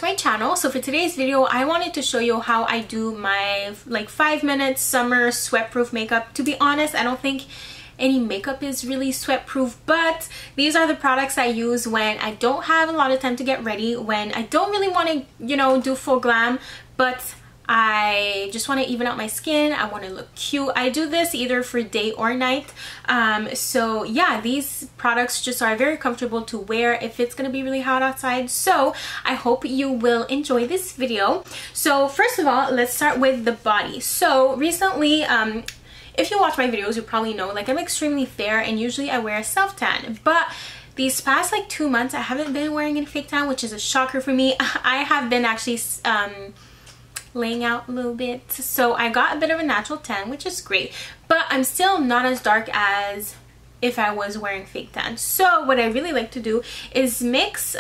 to my channel. So for today's video, I wanted to show you how I do my like 5-minute summer sweat-proof makeup. To be honest, I don't think any makeup is really sweat-proof, but these are the products I use when I don't have a lot of time to get ready, when I don't really want to, you know, do full glam, but I just want to even out my skin. I want to look cute. I do this either for day or night. So yeah, these products just are very comfortable to wear if it's going to be really hot outside. So I hope you will enjoy this video. So first of all, let's start with the body. So recently, if you watch my videos, you probably know like I'm extremely fair and usually I wear a self-tan, but these past like 2 months I haven't been wearing any fake tan, which is a shocker for me. I have been actually laying out a little bit, so I got a bit of a natural tan, which is great, but I'm still not as dark as if I was wearing fake tan. So what I really like to do is mix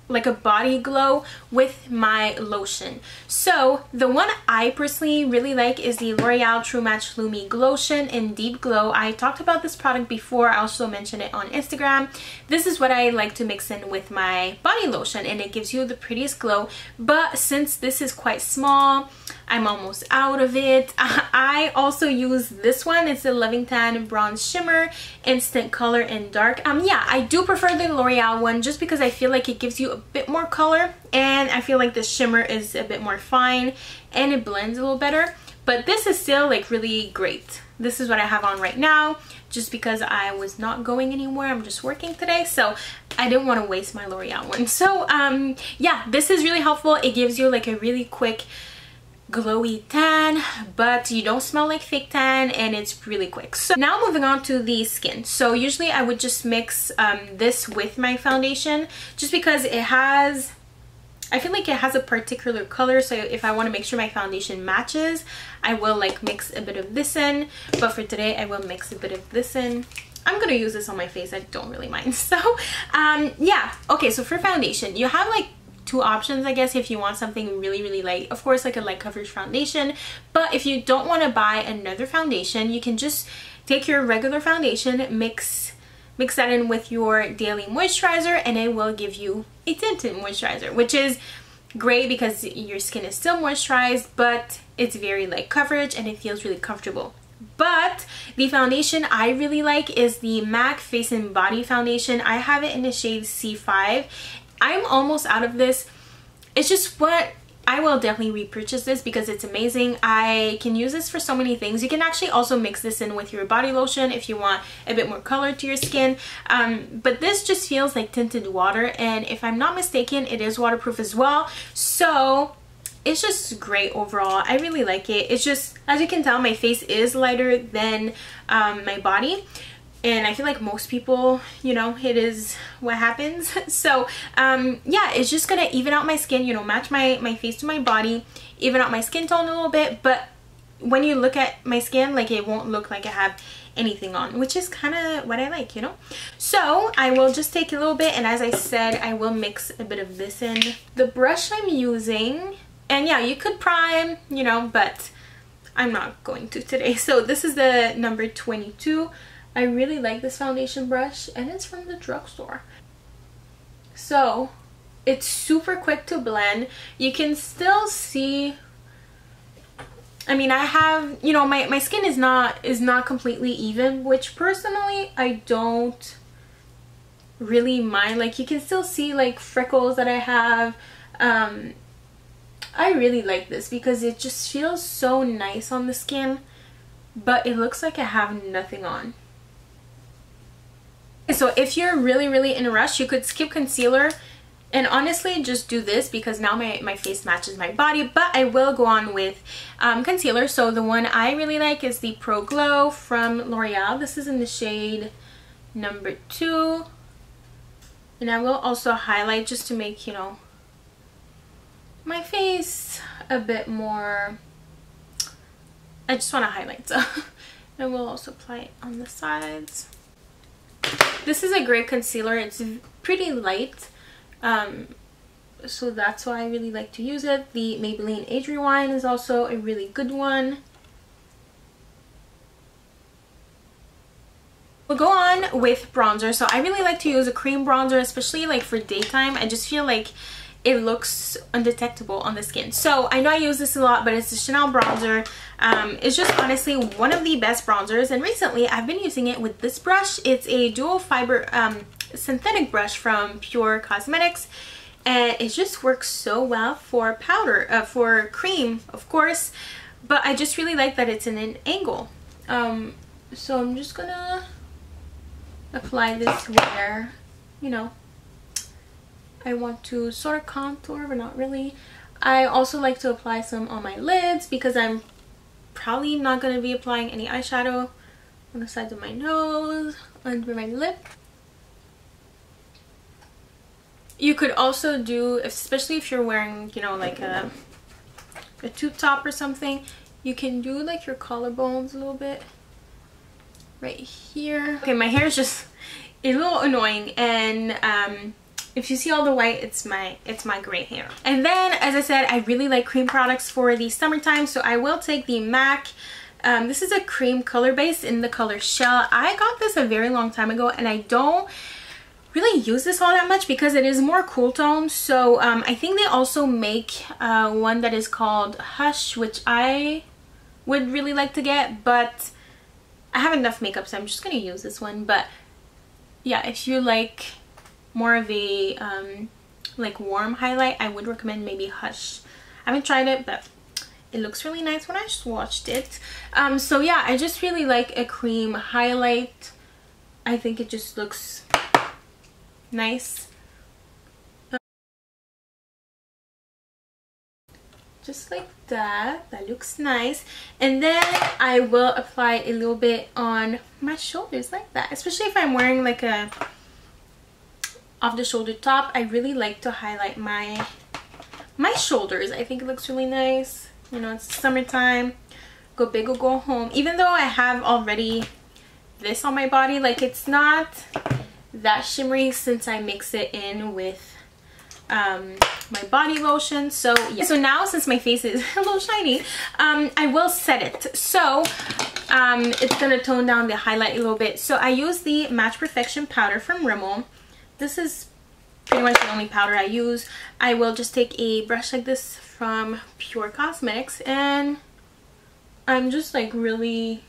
like a body glow with my lotion. So the one I personally really like is the L'Oreal True Match Lumi Glotion in Deep Glow. I talked about this product before. I also mentioned it on Instagram. This is what I like to mix in with my body lotion, and it gives you the prettiest glow. But since this is quite small, I'm almost out of it. I also use this one. It's the Loving Tan Bronze Shimmer Instant Color in Dark. Yeah, I do prefer the L'Oreal one just because I feel like it gives you a bit more color, and I feel like the shimmer is a bit more fine and it blends a little better. But this is still like really great. This is what I have on right now just because I was not going anywhere. I'm just working today, so I didn't want to waste my L'Oreal one. So yeah, this is really helpful. It gives you like a really quick glowy tan, but you don't smell like fake tan, and it's really quick. So now moving on to the skin. So usually I would just mix this with my foundation just because it has, I feel like it has a particular color, so if I want to make sure my foundation matches, I will like mix a bit of this in. But for today I will mix a bit of this in. I'm gonna use this on my face, I don't really mind. So yeah, okay, so for foundation you have like two options, I guess, if you want something really light. Of course, like a light coverage foundation, but if you don't want to buy another foundation, you can just take your regular foundation, mix that in with your daily moisturizer, and it will give you a tinted moisturizer, which is great because your skin is still moisturized, but it's very light coverage and it feels really comfortable. But the foundation I really like is the MAC Face and Body Foundation. I have it in the shade C5. I'm almost out of this. It's just what I will definitely repurchase this because it's amazing. I can use this for so many things. You can actually also mix this in with your body lotion if you want a bit more color to your skin. But this just feels like tinted water, and if I'm not mistaken, it is waterproof as well. So it's just great overall. I really like it. It's just, as you can tell, my face is lighter than my body. And I feel like most people, you know, it is what happens. So yeah, it's just gonna even out my skin, you know, match my face to my body, even out my skin tone a little bit. But when you look at my skin, like, it won't look like I have anything on, which is kind of what I like, you know. So I will just take a little bit, and as I said, I will mix a bit of this in. The brush I'm using, and yeah, you could prime, you know, but I'm not going to today. So this is the number 22. I really like this foundation brush, and it's from the drugstore. So it's super quick to blend. You can still see, I mean, I have, you know, my skin is not completely even, which personally I don't really mind. Like, you can still see like freckles that I have. I really like this because it just feels so nice on the skin, but it looks like I have nothing on. So if you're really in a rush, you could skip concealer and honestly just do this because now my face matches my body. But I will go on with concealer. So the one I really like is the Pro Glow from L'Oreal. This is in the shade number 2. And I will also highlight just to make, you know, my face a bit more, I just want to highlight. So I will also apply it on the sides. This is a great concealer. It's pretty light, so that's why I really like to use it. The Maybelline Age Rewind is also a really good one. We'll go on with bronzer. So I really like to use a cream bronzer, especially like for daytime. I just feel like it looks undetectable on the skin. So I know I use this a lot, but it's a Chanel bronzer. It's just honestly one of the best bronzers, and recently I've been using it with this brush. It's a dual fiber synthetic brush from Pure Cosmetics, and it just works so well for powder, for cream of course, but I just really like that it's in an angle. So I'm just gonna apply this where, you know, I want to sort of contour, but not really. I also like to apply some on my lids because I'm probably not going to be applying any eyeshadow on the sides of my nose, under my lip. You could also do, especially if you're wearing, you know, like a tube top or something, you can do like your collarbones a little bit right here. Okay, my hair is just a little annoying, and if you see all the white, it's my gray hair. And then, as I said, I really like cream products for the summertime, so I will take the MAC. This is a cream color base in the color Shell. I got this a very long time ago, and I don't really use this all that much because it is more cool tone. So I think they also make one that is called Hush, which I would really like to get, but I have enough makeup, so I'm just gonna use this one. But yeah, if you like more of a like warm highlight, I would recommend maybe Hush. I haven't tried it, but it looks really nice when I swatched it. So yeah, I just really like a cream highlight. I think it just looks nice. Just like that. That looks nice. And then I will apply a little bit on my shoulders like that, especially if I'm wearing like a off the shoulder top. I really like to highlight my shoulders. I think it looks really nice. You know, it's summertime, go big or go home. Even though I have already this on my body, like it's not that shimmery since I mix it in with my body lotion. So yeah, so now since my face is a little shiny, I will set it. So it's gonna tone down the highlight a little bit. So I use the Match Perfection powder from Rimmel. This is pretty much the only powder I use. I will just take a brush like this from Pure Cosmetics, and I'm just like really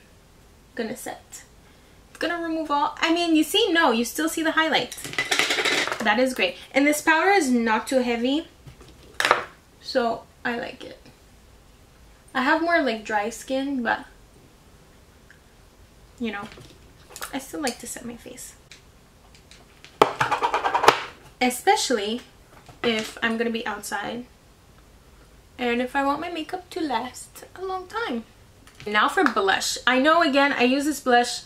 gonna set. It's gonna remove all, I mean, you see, no, you still see the highlights. That is great. And this powder is not too heavy, so I like it. I have more like dry skin, but you know, I still like to set my face. Especially if I'm gonna be outside and if I want my makeup to last a long time. Now for blush. I know, again, I use this blush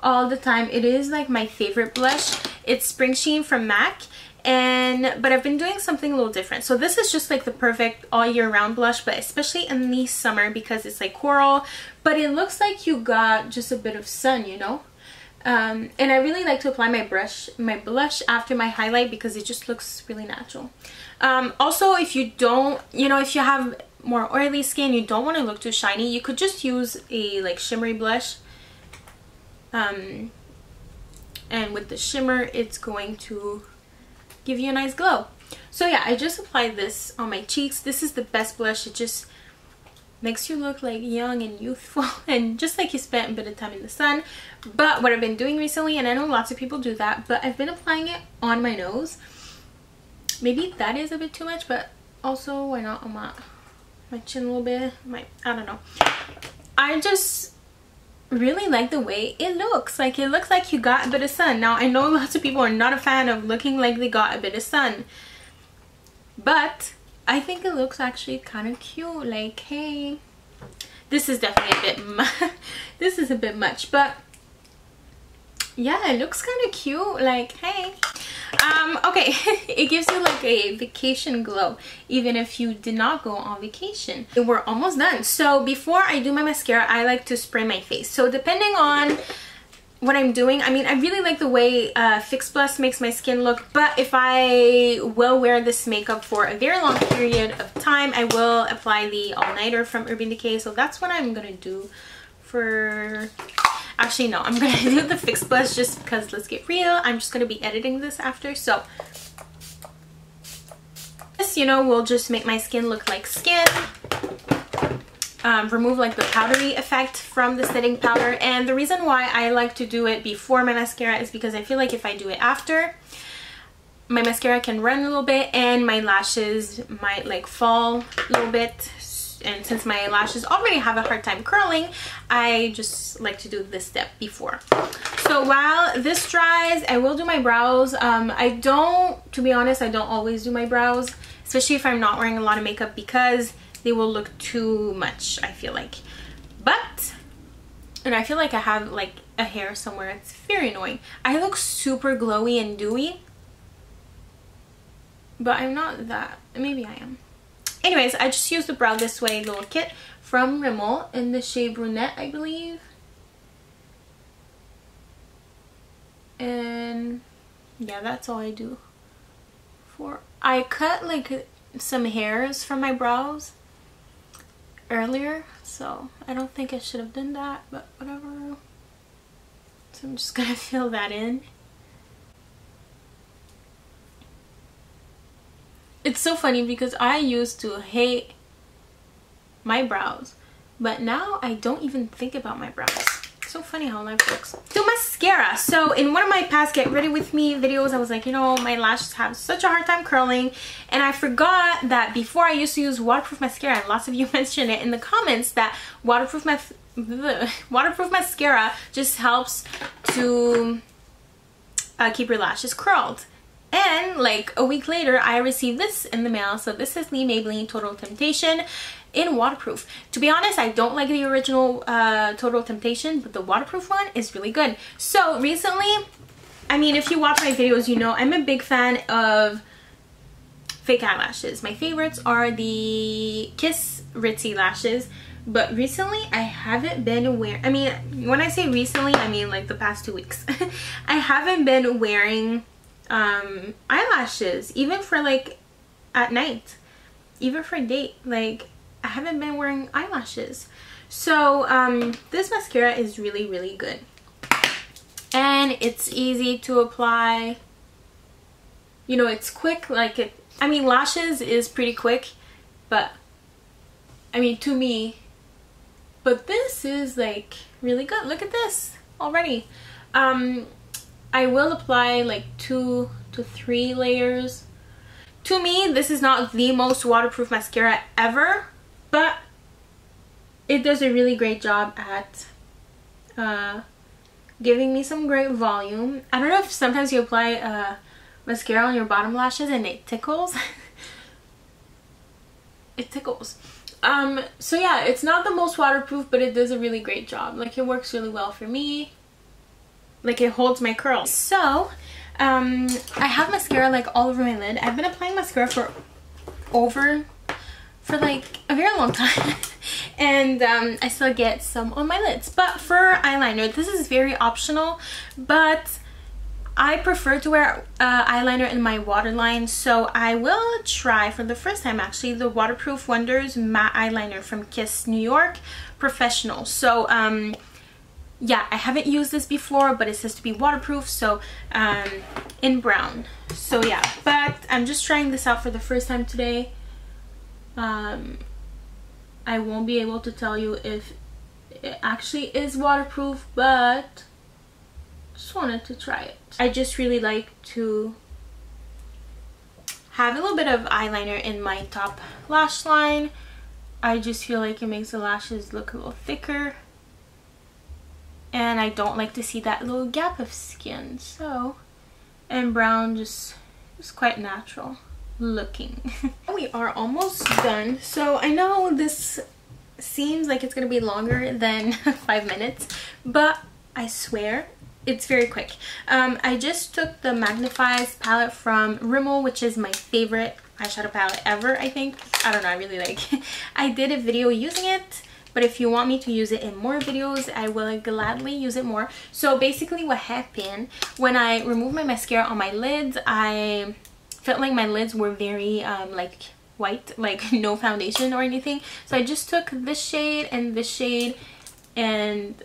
all the time. It is like my favorite blush. It's Spring Sheen from MAC, but I've been doing something a little different. So this is just like the perfect all year round blush, but especially in the summer because it's like coral, but it looks like you got just a bit of sun, you know. And I really like to apply my blush after my highlight because it just looks really natural. Also, if you don't, you know, if you have more oily skin, you don't want to look too shiny, you could just use a like shimmery blush. And with the shimmer, it's going to give you a nice glow. So yeah, I just applied this on my cheeks. This is the best blush. It just makes you look like young and youthful and just like you spent a bit of time in the sun. But what I've been doing recently, and I know lots of people do that, but I've been applying it on my nose. Maybe that is a bit too much, but also why not on my chin a little bit, I don't know. I just really like the way it looks. Like, it looks like you got a bit of sun. Now I know lots of people are not a fan of looking like they got a bit of sun, but I think it looks actually kind of cute. Like, hey, this is definitely a bit this is a bit much, but yeah, it looks kind of cute. Like, hey, okay. It gives you like a vacation glow even if you did not go on vacation. We're almost done. So before I do my mascara, I like to spray my face. So depending on what I'm doing, I mean, I really like the way Fix Plus makes my skin look, but if I will wear this makeup for a very long period of time, I will apply the all-nighter from Urban Decay. So that's what I'm gonna do for, actually no, I'm gonna do the Fix Plus just because, let's get real, I'm just gonna be editing this after. So This, you know, will just make my skin look like skin. Remove like the powdery effect from the setting powder. And the reason why I like to do it before my mascara is because I feel like if I do it after, my mascara can run a little bit and my lashes might like fall a little bit. And since my lashes already have a hard time curling, I just like to do this step before. So while this dries, I will do my brows. To be honest, I don't always do my brows, especially if I'm not wearing a lot of makeup, because they will look too much, I feel like. And I feel like I have like a hair somewhere. It's very annoying. I look super glowy and dewy, but I'm not that. Maybe I am. Anyways, I just used the Brow This Way little kit from Rimmel in the shade Brunette, I believe. And yeah, that's all I do. I cut like some hairs from my brows earlier, so I don't think I should have done that, but whatever. So I'm just gonna fill that in. It's so funny because I used to hate my brows, but now I don't even think about my brows. It's so funny how life works. So mascara. So in one of my past Get Ready With Me videos, I was like, you know, my lashes have such a hard time curling, and I forgot that before I used to use waterproof mascara, and lots of you mentioned it in the comments that waterproof mascara just helps to keep your lashes curled. And like a week later, I received this in the mail. So this is the Maybelline Total Temptation in waterproof. To be honest, I don't like the original Total Temptation, but the waterproof one is really good. So recently, I mean, if you watch my videos, you know I'm a big fan of fake eyelashes. My favorites are the Kiss Ritzy lashes. But recently, I haven't been wearing, I mean, when I say recently, I mean like the past 2 weeks. I haven't been wearing eyelashes, even for like at night, even for a date. Like, I haven't been wearing eyelashes. So this mascara is really, really good, and it's easy to apply. You know, it's quick. Like, I mean, lashes is pretty quick, but I mean, to me, but this is like really good. Look at this already. I will apply like 2 to 3 layers. To me, this is not the most waterproof mascara ever, but it does a really great job at giving me some great volume. I don't know if sometimes you apply mascara on your bottom lashes and it tickles. It tickles. So yeah, it's not the most waterproof, but it does a really great job. Like, it works really well for me. Like, it holds my curls. So I have mascara like all over my lid. I've been applying mascara for like a very long time. And I still get some on my lids. But for eyeliner, this is very optional, but I prefer to wear eyeliner in my waterline, so I will try for the first time actually the Waterproof Wonders matte eyeliner from Kiss New York Professional. So yeah, I haven't used this before, but it says to be waterproof, so in brown. So yeah, but I'm just trying this out for the first time today. I won't be able to tell you if it actually is waterproof, but just wanted to try it. I just really like to have a little bit of eyeliner in my top lash line. I just feel like it makes the lashes look a little thicker, and I don't like to see that little gap of skin. So, and brown just is quite natural looking. We are almost done. So I know this seems like it's gonna be longer than 5 minutes, but I swear it's very quick. I just took the Magnifies palette from Rimmel, which is my favorite eyeshadow palette ever, I think. I don't know, I really like it. I did a video using it, but if you want me to use it in more videos, I will gladly use it more. So basically what happened, when I removed my mascara on my lids, I felt like my lids were very like white, like no foundation or anything. So I just took this shade and this shade and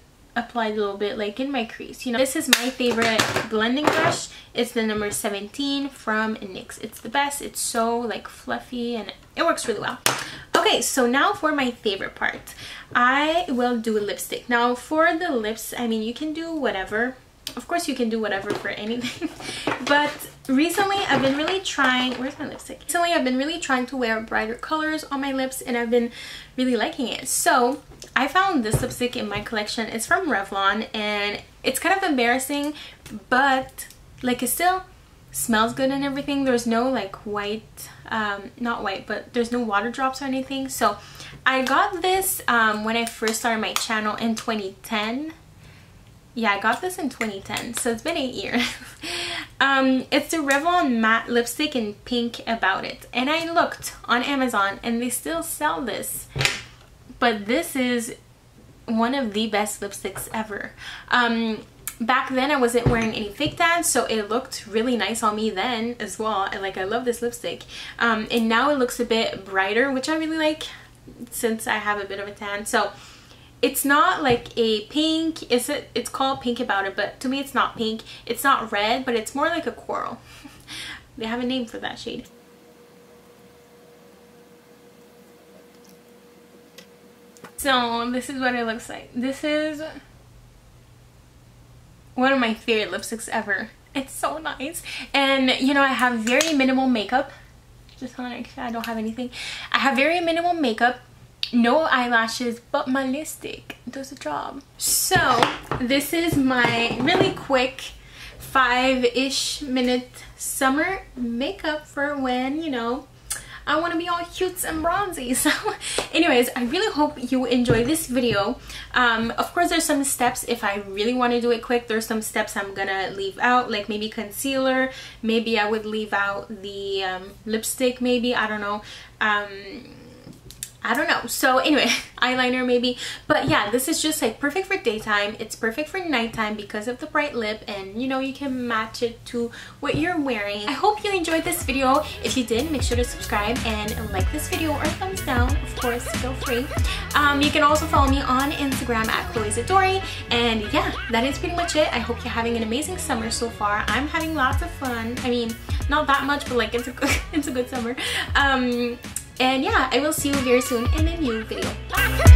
applied a little bit like in my crease, you know. This is my favorite blending brush. It's the number 17 from NYX. It's the best. It's so like fluffy and it works really well. Okay, so now for my favorite part. I will do a lipstick. Now for the lips, I mean, you can do whatever. Of course you can do whatever for anything. But recently I've been really trying, where's my lipstick? Recently I've been really trying to wear brighter colors on my lips and I've been really liking it. So I found this lipstick in my collection. It's from Revlon and it's kind of embarrassing, but like it still smells good and everything. There's no like white, not white, but there's no water drops or anything. So I got this when I first started my channel in 2010. Yeah, I got this in 2010, so it's been 8 years. It's the Revlon matte lipstick in pink About It. And I looked on Amazon and they still sell this. But this is one of the best lipsticks ever. Back then I wasn't wearing any fake tans, so it looked really nice on me then as well. And like, I love this lipstick. And now it looks a bit brighter, which I really like since I have a bit of a tan. So it's not like a pink, it's called Pink About It, but to me it's not pink. It's not red, but it's more like a coral. They have a name for that shade. So this is what it looks like. This is one of my favorite lipsticks ever. It's so nice. And you know, I have very minimal makeup. Just on, I don't have anything. I have very minimal makeup. No eyelashes, but my lipstick does the job. So this is my really quick 5-ish minute summer makeup for when, you know, I want to be all cute and bronzy. So anyways, I really hope you enjoy this video. Of course there's some steps if I really want to do it quick. There's some steps I'm gonna leave out, like maybe concealer, maybe I would leave out the lipstick, maybe, I don't know. I don't know. So anyway, eyeliner maybe. But yeah, this is just like perfect for daytime. It's perfect for nighttime because of the bright lip, and you know, you can match it to what you're wearing. I hope you enjoyed this video. If you did, make sure to subscribe and like this video or thumbs down. Of course, feel free. You can also follow me on Instagram at Chloé Zadori. And yeah, that is pretty much it. I hope you're having an amazing summer so far. I'm having lots of fun. I mean, not that much, but like it's a good summer. And yeah, I will see you very soon in a new video. Bye!